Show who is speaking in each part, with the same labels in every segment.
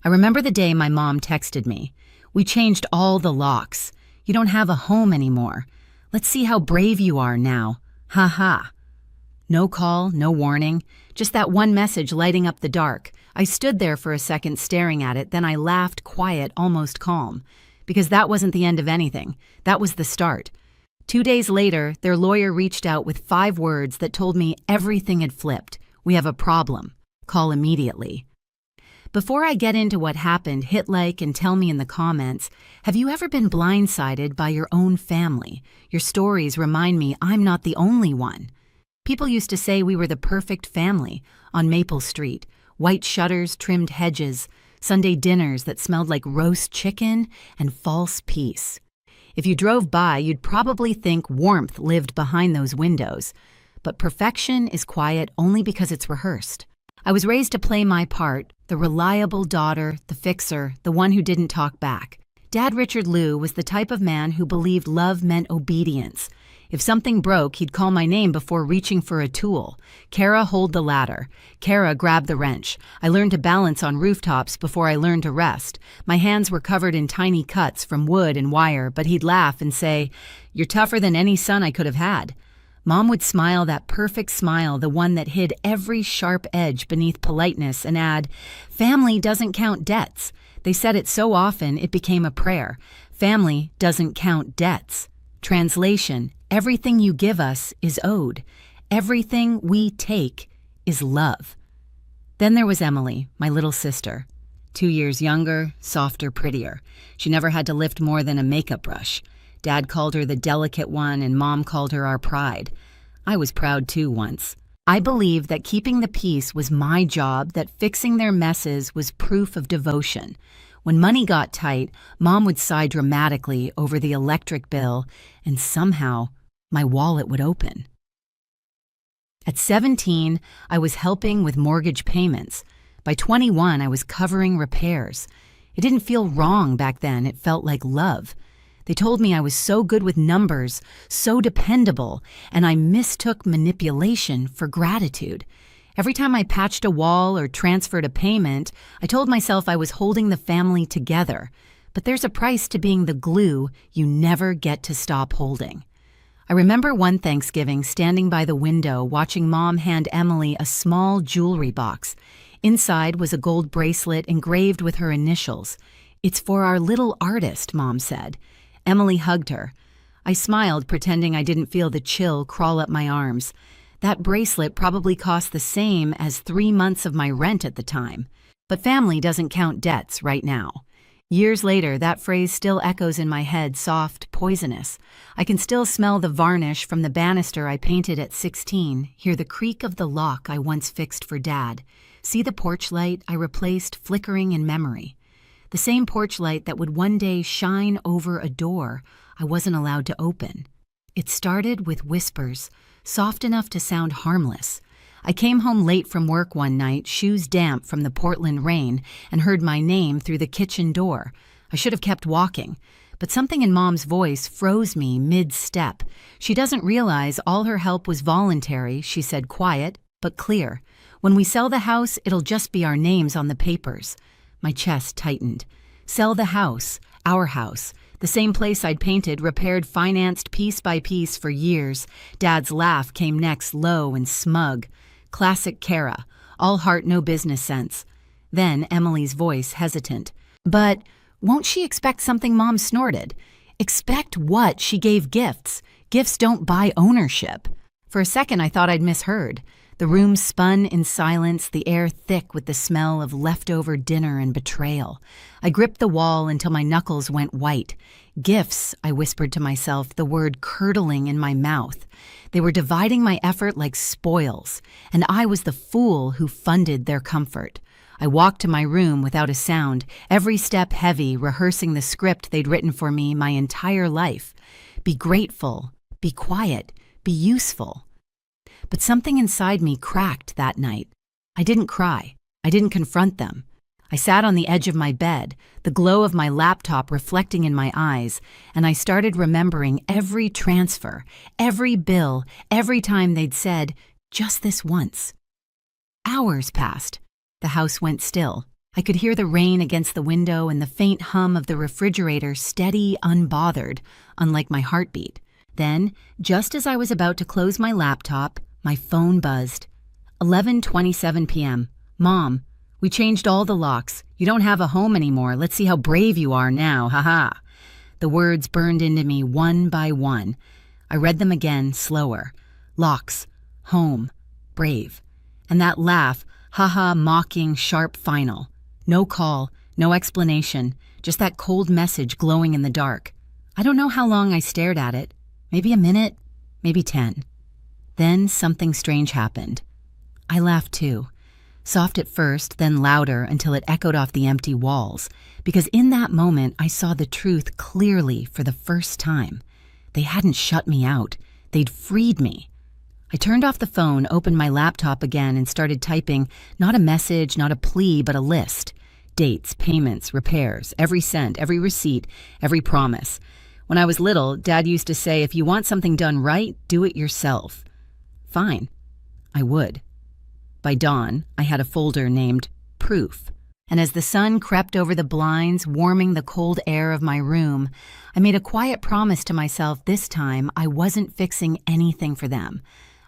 Speaker 1: I remember the day my mom texted me. "We changed all the locks. You don't have a home anymore. Let's see how brave you are now. Ha ha." No call, no warning, just that one message lighting up the dark. I stood there for a second staring at it, then I laughed, quiet, almost calm. Because that wasn't the end of anything. That was the start. 2 days later, their lawyer reached out with 5 words that told me everything had flipped. "We have a problem. Call immediately." Before I get into what happened, hit like and tell me in the comments, have you ever been blindsided by your own family? Your stories remind me I'm not the only one. People used to say we were the perfect family on Maple Street, white shutters, trimmed hedges, Sunday dinners that smelled like roast chicken, and false peace. If you drove by, you'd probably think warmth lived behind those windows. But perfection is quiet only because it's rehearsed. I was raised to play my part, the reliable daughter, the fixer, the one who didn't talk back. Dad Richard Liu was the type of man who believed love meant obedience. If something broke, he'd call my name before reaching for a tool. "Kara, hold the ladder." "Kara, grab the wrench." I learned to balance on rooftops before I learned to rest. My hands were covered in tiny cuts from wood and wire, but he'd laugh and say, "You're tougher than any son I could have had." Mom would smile, that perfect smile, the one that hid every sharp edge beneath politeness, and add, "Family doesn't count debts." They said it so often it became a prayer. Family doesn't count debts. Translation, everything you give us is owed. Everything we take is love. Then there was Emily, my little sister. 2 years younger, softer, prettier. She never had to lift more than a makeup brush. Dad called her the delicate one, and Mom called her our pride. I was proud too once. I believed that keeping the peace was my job, that fixing their messes was proof of devotion. When money got tight, Mom would sigh dramatically over the electric bill, and somehow my wallet would open. At 17, I was helping with mortgage payments. By 21, I was covering repairs. It didn't feel wrong back then, it felt like love. They told me I was so good with numbers, so dependable, and I mistook manipulation for gratitude. Every time I patched a wall or transferred a payment, I told myself I was holding the family together. But there's a price to being the glue you never get to stop holding. I remember one Thanksgiving standing by the window watching Mom hand Emily a small jewelry box. Inside was a gold bracelet engraved with her initials. "It's for our little artist," Mom said. Emily hugged her. I smiled, pretending I didn't feel the chill crawl up my arms. That bracelet probably cost the same as 3 months of my rent at the time. But family doesn't count debts right now. Years later, that phrase still echoes in my head, soft, poisonous. I can still smell the varnish from the banister I painted at 16, hear the creak of the lock I once fixed for Dad, see the porch light I replaced flickering in memory. The same porch light that would one day shine over a door I wasn't allowed to open. It started with whispers, soft enough to sound harmless. I came home late from work one night, shoes damp from the Portland rain, and heard my name through the kitchen door. I should have kept walking, but something in Mom's voice froze me mid-step. She doesn't realize all her help was voluntary, she said, quiet but clear. "When we sell the house, it'll just be our names on the papers." My chest tightened. Sell the house, our house, the same place I'd painted, repaired, financed piece by piece for years. Dad's laugh came next, low and smug. Classic Kara, all heart, no business sense. Then Emily's voice hesitant. "But won't she expect something?" Mom snorted. "Expect what? She gave gifts. Gifts don't buy ownership." For a second I thought I'd misheard. The room spun in silence, the air thick with the smell of leftover dinner and betrayal. I gripped the wall until my knuckles went white. "Gifts," I whispered to myself, the word curdling in my mouth. They were dividing my effort like spoils, and I was the fool who funded their comfort. I walked to my room without a sound, every step heavy, rehearsing the script they'd written for me my entire life. Be grateful, be quiet, be useful. But something inside me cracked that night. I didn't cry. I didn't confront them. I sat on the edge of my bed, the glow of my laptop reflecting in my eyes, and I started remembering every transfer, every bill, every time they'd said, "Just this once." Hours passed. The house went still. I could hear the rain against the window and the faint hum of the refrigerator steady, unbothered, unlike my heartbeat. Then, just as I was about to close my laptop, my phone buzzed. 11:27 p.m. Mom, we changed all the locks. You don't have a home anymore. Let's see how brave you are now, haha. The words burned into me one by one. I read them again, slower. Locks, home, brave. And that laugh, haha, mocking, sharp final. No call, no explanation, just that cold message glowing in the dark. I don't know how long I stared at it. Maybe a minute, maybe 10. Then something strange happened. I laughed too. Soft at first, then louder until it echoed off the empty walls, because in that moment I saw the truth clearly for the first time. They hadn't shut me out. They'd freed me. I turned off the phone, opened my laptop again, and started typing, not a message, not a plea, but a list. Dates, payments, repairs, every cent, every receipt, every promise. When I was little, Dad used to say, if you want something done right, do it yourself. Fine. I would. By dawn, I had a folder named Proof. And as the sun crept over the blinds, warming the cold air of my room, I made a quiet promise to myself this time I wasn't fixing anything for them.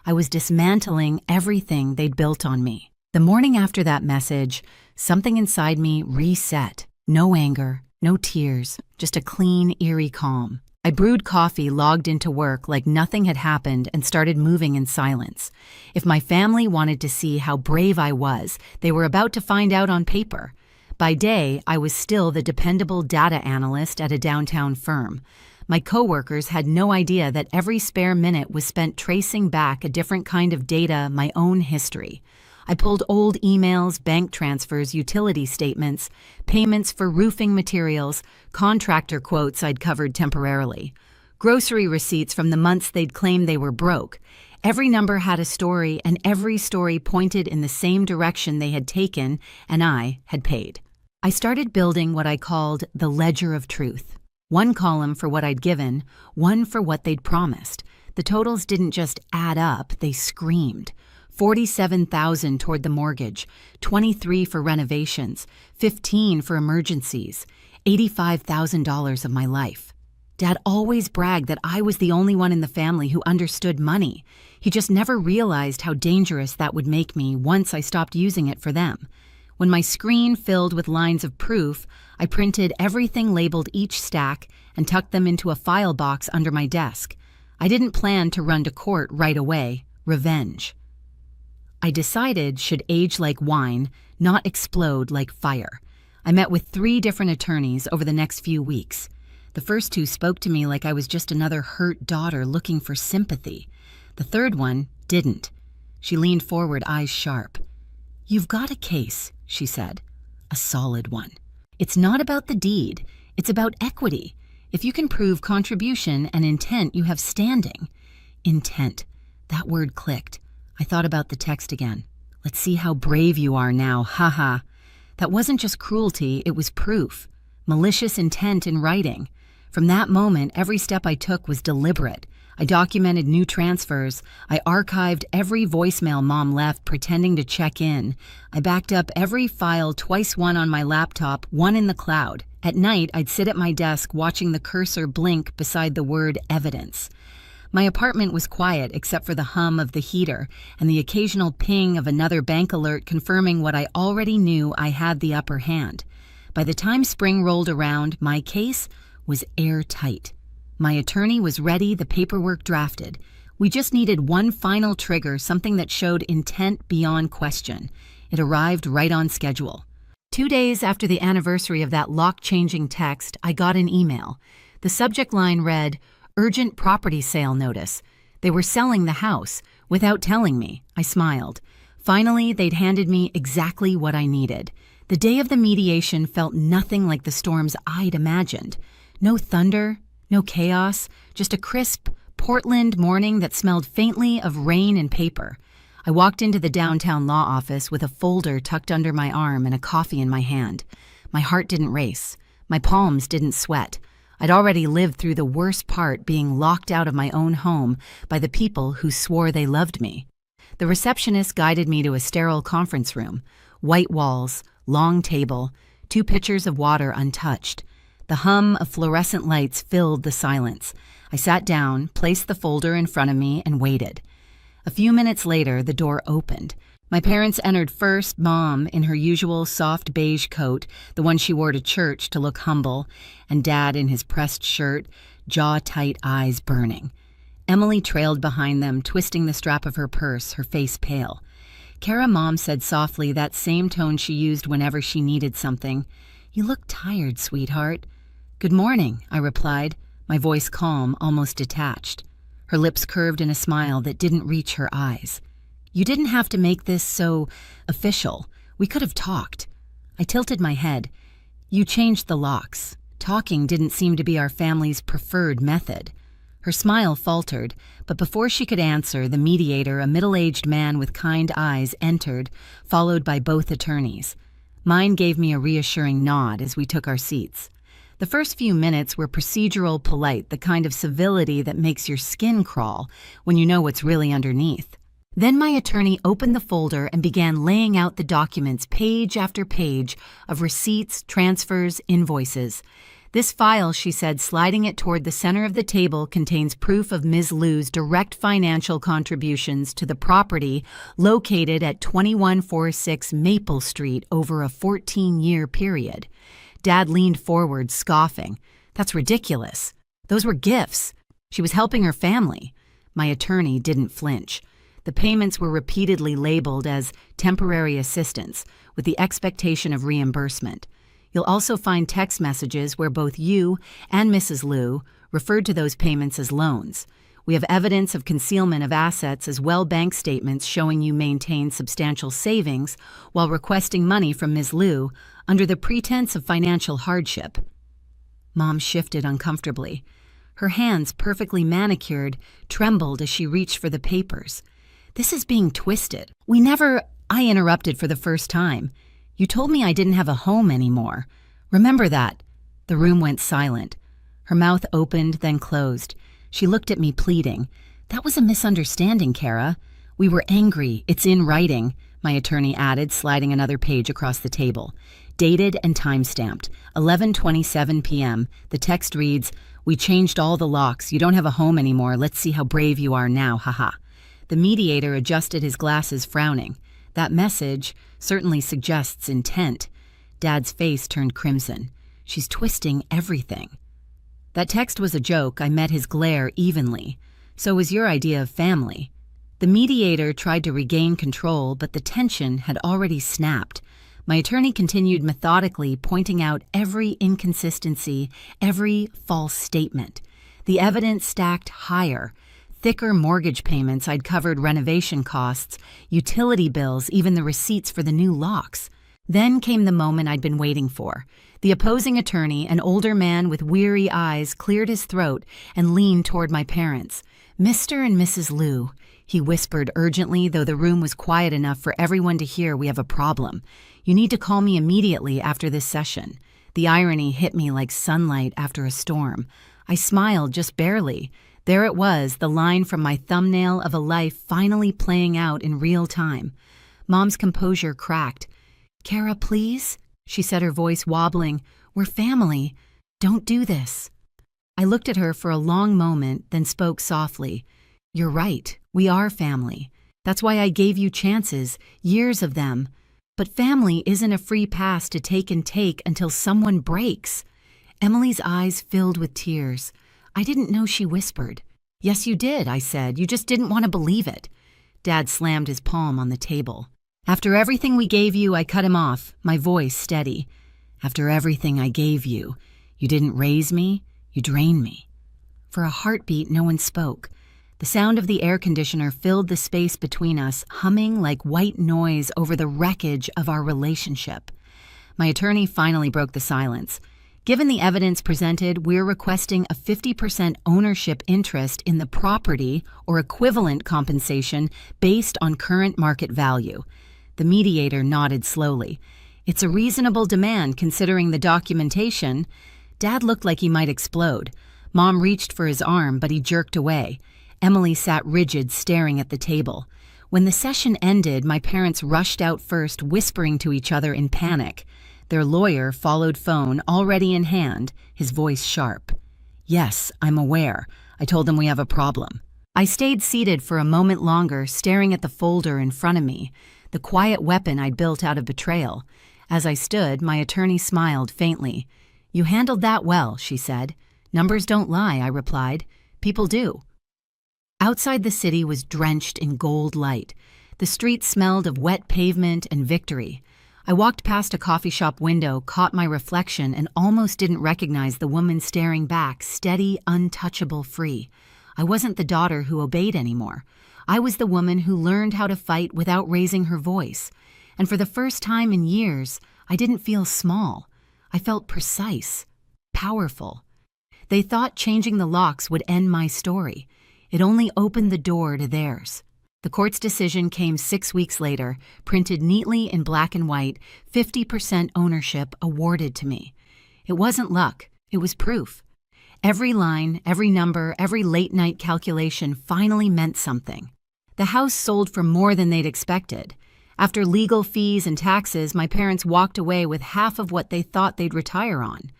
Speaker 1: I was dismantling everything they'd built on me. The morning after that message, something inside me reset. No anger, no tears, just a clean, eerie calm. I brewed coffee, logged into work like nothing had happened, and started moving in silence. If my family wanted to see how brave I was, they were about to find out on paper. By day, I was still the dependable data analyst at a downtown firm. My coworkers had no idea that every spare minute was spent tracing back a different kind of data, my own history. I pulled old emails, bank transfers, utility statements, payments for roofing materials, contractor quotes I'd covered temporarily, grocery receipts from the months they'd claimed they were broke. Every number had a story, and every story pointed in the same direction they had taken, and I had paid. I started building what I called the ledger of truth. One column for what I'd given, one for what they'd promised. The totals didn't just add up, they screamed. $47,000 toward the mortgage, $23,000 for renovations, $15,000 for emergencies, $85,000 of my life. Dad always bragged that I was the only one in the family who understood money. He just never realized how dangerous that would make me once I stopped using it for them. When my screen filled with lines of proof, I printed everything labeled each stack and tucked them into a file box under my desk. I didn't plan to run to court right away. Revenge. I decided should age like wine, not explode like fire. I met with 3 different attorneys over the next few weeks. The first 2 spoke to me like I was just another hurt daughter looking for sympathy. The third one didn't. She leaned forward, eyes sharp. "You've got a case," she said. "A solid one. It's not about the deed. It's about equity. If you can prove contribution and intent, you have standing." Intent. That word clicked. I thought about the text again. "Let's see how brave you are now, haha." That wasn't just cruelty, it was proof. Malicious intent in writing. From that moment, every step I took was deliberate. I documented new transfers. I archived every voicemail Mom left pretending to check in. I backed up every file, twice one on my laptop, one in the cloud. At night, I'd sit at my desk watching the cursor blink beside the word evidence. My apartment was quiet except for the hum of the heater and the occasional ping of another bank alert confirming what I already knew: I had the upper hand. By the time spring rolled around, my case was airtight. My attorney was ready, the paperwork drafted. We just needed one final trigger, something that showed intent beyond question. It arrived right on schedule. 2 days after the anniversary of that lock-changing text, I got an email. The subject line read, "Urgent property sale notice." They were selling the house. Without telling me, I smiled. Finally, they'd handed me exactly what I needed. The day of the mediation felt nothing like the storms I'd imagined. No thunder, no chaos, just a crisp Portland morning that smelled faintly of rain and paper. I walked into the downtown law office with a folder tucked under my arm and a coffee in my hand. My heart didn't race. My palms didn't sweat. I'd already lived through the worst part, being locked out of my own home by the people who swore they loved me. The receptionist guided me to a sterile conference room. White walls, long table, 2 pitchers of water untouched. The hum of fluorescent lights filled the silence. I sat down, placed the folder in front of me, and waited. A few minutes later, the door opened. My parents entered first, Mom in her usual soft beige coat, the one she wore to church to look humble, and Dad in his pressed shirt, jaw-tight eyes burning. Emily trailed behind them, twisting the strap of her purse, her face pale. Kara, Mom said softly, that same tone she used whenever she needed something. "You look tired, sweetheart." "Good morning," I replied, my voice calm, almost detached. Her lips curved in a smile that didn't reach her eyes. "You didn't have to make this so official. We could have talked." I tilted my head. "You changed the locks. Talking didn't seem to be our family's preferred method." Her smile faltered, but before she could answer, the mediator, a middle-aged man with kind eyes, entered, followed by both attorneys. Mine gave me a reassuring nod as we took our seats. The first few minutes were procedural polite, the kind of civility that makes your skin crawl when you know what's really underneath. Then my attorney opened the folder and began laying out the documents page after page of receipts, transfers, invoices. "This file," she said, sliding it toward the center of the table, "contains proof of Ms. Liu's direct financial contributions to the property located at 2146 Maple Street over a 14-year period." Dad leaned forward, scoffing. "That's ridiculous. Those were gifts. She was helping her family." My attorney didn't flinch. The payments were repeatedly labeled as temporary assistance, with the expectation of reimbursement. You'll also find text messages where both you and Mrs. Liu referred to those payments as loans. We have evidence of concealment of assets as well, bank statements showing you maintained substantial savings while requesting money from Ms. Liu under the pretense of financial hardship. Mom shifted uncomfortably. Her hands, perfectly manicured, trembled as she reached for the papers. "This is being twisted. I interrupted for the first time. "You told me I didn't have a home anymore. Remember that." The room went silent. Her mouth opened, then closed. She looked at me, pleading. "That was a misunderstanding, Kara. We were angry. It's in writing," my attorney added, sliding another page across the table. Dated and time-stamped, 11:27 p.m. The text reads, "We changed all the locks. You don't have a home anymore. Let's see how brave you are now, haha." The mediator adjusted his glasses, frowning. That message certainly suggests intent. Dad's face turned crimson. "She's twisting everything." "That text was a joke." I met his glare evenly. "So was your idea of family." The mediator tried to regain control, but the tension had already snapped. My attorney continued methodically, pointing out every inconsistency, every false statement. The evidence stacked higher. Thicker mortgage payments I'd covered, renovation costs, utility bills, even the receipts for the new locks. Then came the moment I'd been waiting for. The opposing attorney, an older man with weary eyes, cleared his throat and leaned toward my parents. "Mr. and Mrs. Liu," he whispered urgently, though the room was quiet enough for everyone to hear, "we have a problem. You need to call me immediately after this session." The irony hit me like sunlight after a storm. I smiled, just barely. There it was, the line from my thumbnail of a life finally playing out in real time. Mom's composure cracked. "Kara, please," she said, her voice wobbling. "We're family. Don't do this." I looked at her for a long moment, then spoke softly. "You're right. We are family. That's why I gave you chances, years of them. But family isn't a free pass to take and take until someone breaks." Emily's eyes filled with tears. "I didn't know," she whispered. "Yes, you did," I said. "You just didn't want to believe it." Dad slammed his palm on the table. "After everything we gave you," I cut him off, my voice steady. "After everything I gave you, you didn't raise me, you drained me." For a heartbeat, no one spoke. The sound of the air conditioner filled the space between us, humming like white noise over the wreckage of our relationship. My attorney finally broke the silence. "Given the evidence presented, we're requesting a 50% ownership interest in the property or equivalent compensation based on current market value." The mediator nodded slowly. "It's a reasonable demand considering the documentation." Dad looked like he might explode. Mom reached for his arm, but he jerked away. Emily sat rigid, staring at the table. When the session ended, my parents rushed out first, whispering to each other in panic. Their lawyer followed, phone already in hand, his voice sharp. "Yes, I'm aware. I told them we have a problem." I stayed seated for a moment longer, staring at the folder in front of me, the quiet weapon I'd built out of betrayal. As I stood, my attorney smiled faintly. "You handled that well," she said. "Numbers don't lie," I replied. "People do." Outside the city was drenched in gold light. The street smelled of wet pavement and victory. I walked past a coffee shop window, caught my reflection, and almost didn't recognize the woman staring back, steady, untouchable, free. I wasn't the daughter who obeyed anymore. I was the woman who learned how to fight without raising her voice. And for the first time in years, I didn't feel small. I felt precise, powerful. They thought changing the locks would end my story. It only opened the door to theirs. The court's decision came 6 weeks later, printed neatly in black and white, 50% ownership awarded to me. It wasn't luck, it was proof. Every line, every number, every late-night calculation finally meant something. The house sold for more than they'd expected. After legal fees and taxes, my parents walked away with half of what they thought they'd retire on.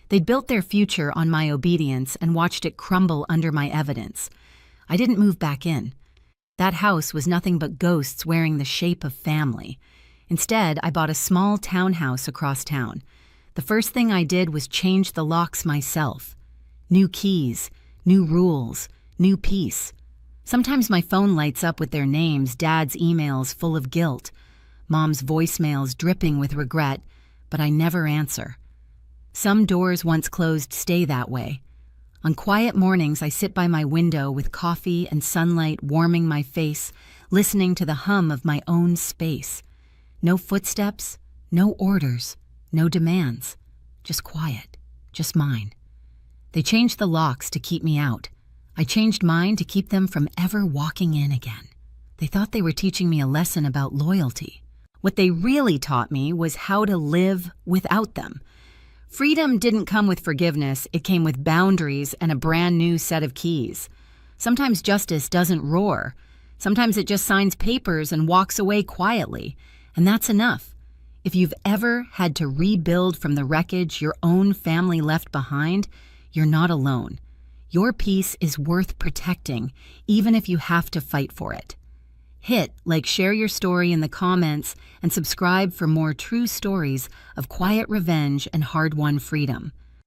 Speaker 1: They'd built their future on my obedience and watched it crumble under my evidence. I didn't move back in. That house was nothing but ghosts wearing the shape of family. Instead, I bought a small townhouse across town. The first thing I did was change the locks myself. New keys, new rules, new peace. Sometimes my phone lights up with their names, Dad's emails full of guilt, Mom's voicemails dripping with regret, but I never answer. Some doors once closed stay that way. On quiet mornings, I sit by my window with coffee and sunlight warming my face, listening to the hum of my own space. No footsteps, no orders, no demands. Just quiet, just mine. They changed the locks to keep me out. I changed mine to keep them from ever walking in again. They thought they were teaching me a lesson about loyalty. What they really taught me was how to live without them. Freedom didn't come with forgiveness, it came with boundaries and a brand new set of keys. Sometimes justice doesn't roar. Sometimes it just signs papers and walks away quietly. And that's enough. If you've ever had to rebuild from the wreckage your own family left behind, you're not alone. Your peace is worth protecting, even if you have to fight for it. Share your story in the comments, and subscribe for more true stories of quiet revenge and hard-won freedom.